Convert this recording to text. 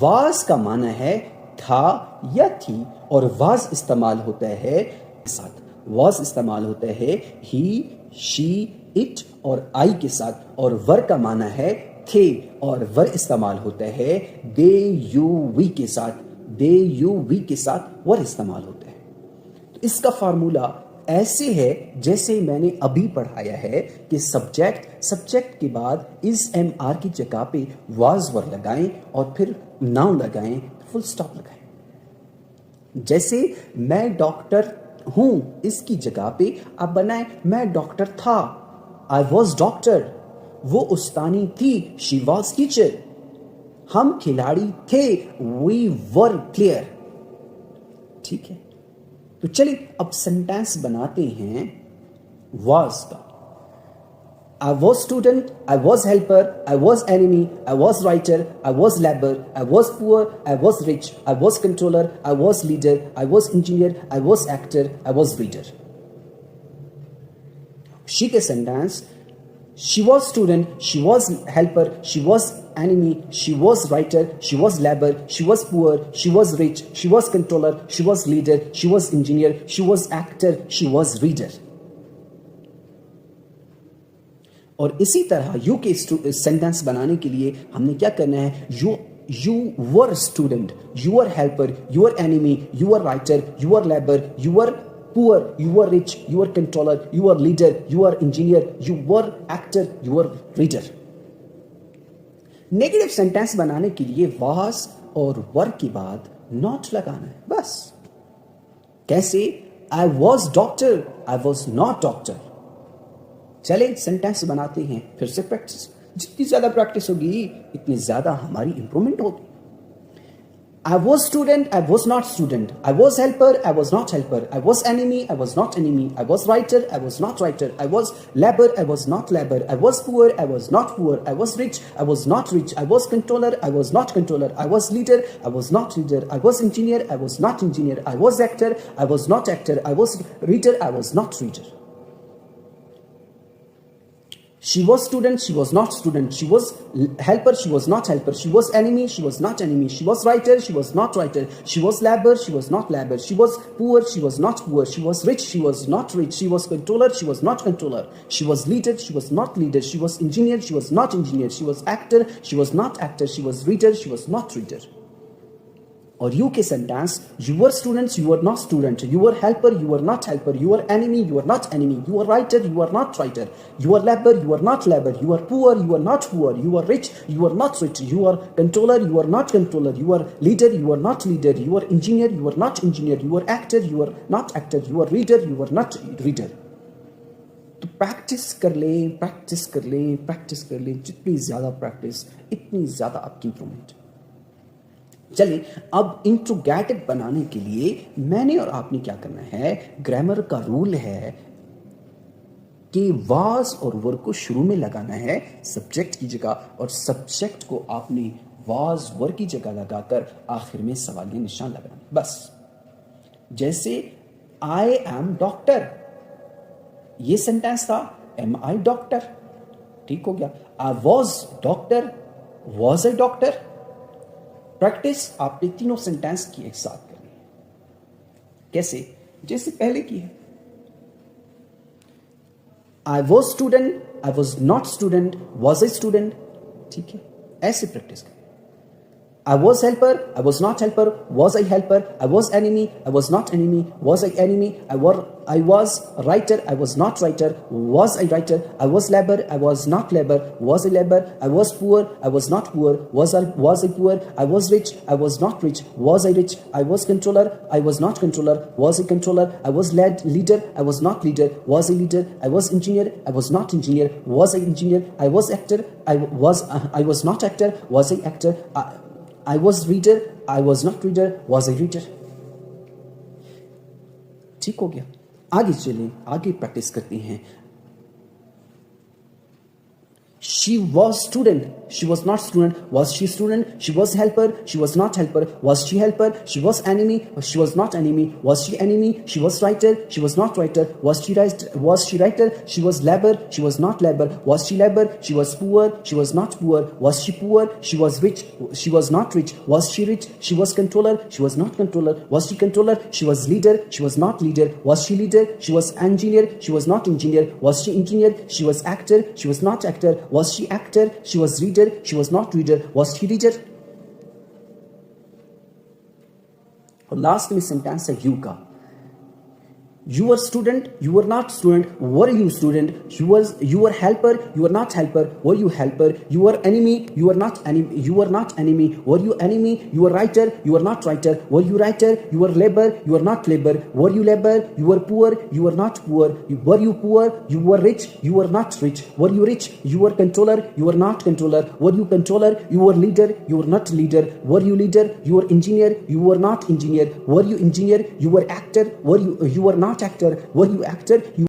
Was का माना है था या थी, और वाज इस्तेमाल होता है साथ, वाज इस्तेमाल होता है ही, शी, इट और आई के साथ, और वर का माना है थे, और वर इस्तेमाल होता है दे, यू, वी के साथ, दे, यू, वी के साथ वर इस्तेमाल होता है। तो इसका फार्मूला ऐसे है जैसे मैंने अभी पढ़ाया है कि सब्जेक्ट के बाद इज एम आर की जगह पे वाज वर लगाएं और फिर नाउन लगाएं, फुल स्टॉप लगाएं। जैसे मैं डॉक्टर हूं इसकी जगह पे आप बनाएं मैं डॉक्टर था, आई वॉज डॉक्टर। वो उस्तानी थी, शी वॉज टीचर। हम खिलाड़ी थे, वी वर प्लेयर। ठीक है, तो चलिए अब सेंटेंस बनाते हैं वॉज का। I was student, I was helper, I was enemy, I was writer, I was labour, I was poor, I was rich, I was controller, I was leader, I was engineer, I was actor, I was reader. She के sentence, she was student, she was helper, she was enemy, she was writer, she was labor, she was poor, she was rich, she was controller, she was leader, she was engineer, she was actor, she was reader. और इसी तरह you के sentence बनाने के लिए हमने क्या करना है, you were student, you were helper, you were enemy, you were writer, you were labor, you were poor, you were rich, you were controller, you were leader, you were engineer, you were actor, you were reader. Negative sentence बनाने के लिए was और were के बाद not लगाना है बस। कैसे? I was doctor, I was not doctor। चले सेंटेंस बनाते हैं फिर से प्रैक्टिस। जितनी ज्यादा प्रैक्टिस होगी इतनी ज्यादा हमारी इंप्रूवमेंट होगी। I was student, I was not student. I was helper, I was not helper. I was enemy, I was not enemy. I was writer, I was not writer. I was labor, I was not labor. I was poor, I was not poor. I was rich, I was not rich. I was controller, I was not controller. I was leader, I was not leader. I was engineer, I was not engineer. I was actor, I was not actor. I was reader, I was not reader. She was student, she was not student. She was helper, she was not helper. She was enemy, she was not enemy. She was writer, she was not writer. She was labor, she was not labor. She was poor, she was not poor. She was rich, she was not rich. She was controller, she was not controller. She was leader, she was not leader. She was engineer, she was not engineer. She was actor, she was not actor. She was reader, she was not reader. और you के sentence, you were students, you were not student, you were helper, you were not helper, you were enemy, you were not enemy, you were writer, you were not writer, you were labour, you were not labour, you were poor, you were not poor, you were rich, you were not rich, you were controller, you were not controller, you were leader, you were not leader, you were engineer, you were not engineer, you were actor, you were not actor, you were reader, you were not reader. तो practice कर लें, practice कर लें, practice कर लें। जितनी ज्यादा practice इतनी ज्यादा आपकी इंप्रूवमेंट। चलिए अब इंट्रोगेटिव बनाने के लिए मैंने और आपने क्या करना है, ग्रामर का रूल है कि वाज और वर को शुरू में लगाना है सब्जेक्ट की जगह, और सब्जेक्ट को आपने वाज वर की जगह लगाकर आखिर में सवालिया निशान लगाना बस। जैसे आई एम डॉक्टर, ये सेंटेंस था, एम आई डॉक्टर, ठीक हो गया। I was doctor, was a doctor. Practice आपने तीनों सेंटेंस की एक साथ करनी है। कैसे? जैसे पहले की है, I was student, I was not student, was a student. ठीक है, ऐसे प्रैक्टिस करें। I was helper, I was not helper, was I helper, I was enemy, I was not enemy, was I enemy, I was writer, I was not writer, was I writer, I was labor, I was not labor, was I labor, I was poor, I was not poor, was I poor, I was rich, I was not rich, was I rich, I was controller, I was not controller, was I controller, I was leader, I was not leader, was I leader, I was engineer, I was not engineer, was I engineer, I was actor, I was not actor, was I actor, I was reader, I was not reader, was I reader। ठीक हो गया। आगे चलें, आगे practice करते हैं। She was student. She was not student. Was she student? She was helper. She was not helper. Was she helper? She was enemy. She was not enemy. Was she enemy? She was writer. She was not writer. Was she writer? Was she writer? She was labor. She was not labor. Was she labor? She was poor. She was not poor. Was she poor? She was rich. She was not rich. Was she rich? She was controller. She was not controller. Was she controller? She was leader. She was not leader. Was she leader? She was engineer. She was not engineer. Was she engineer? She was actor. She was not actor. Was she actor? She was reader. She was not reader. Was she reader? और last में sentence है you का. You were student, you were not student, were you student? You were helper, you were not helper, were you helper? You were enemy, you were not enemy, you were not enemy, were you enemy? You were writer, you were not writer, were you writer? You were labor, you were not labor, were you labor? You were poor, you were not poor, were you poor? You were rich, you were not rich, were you rich? You were controller, you were not controller, were you controller? You were leader, you were not leader, were you leader? You were engineer, you were not engineer, were you engineer? You were actor, you were not actor, were you actor? You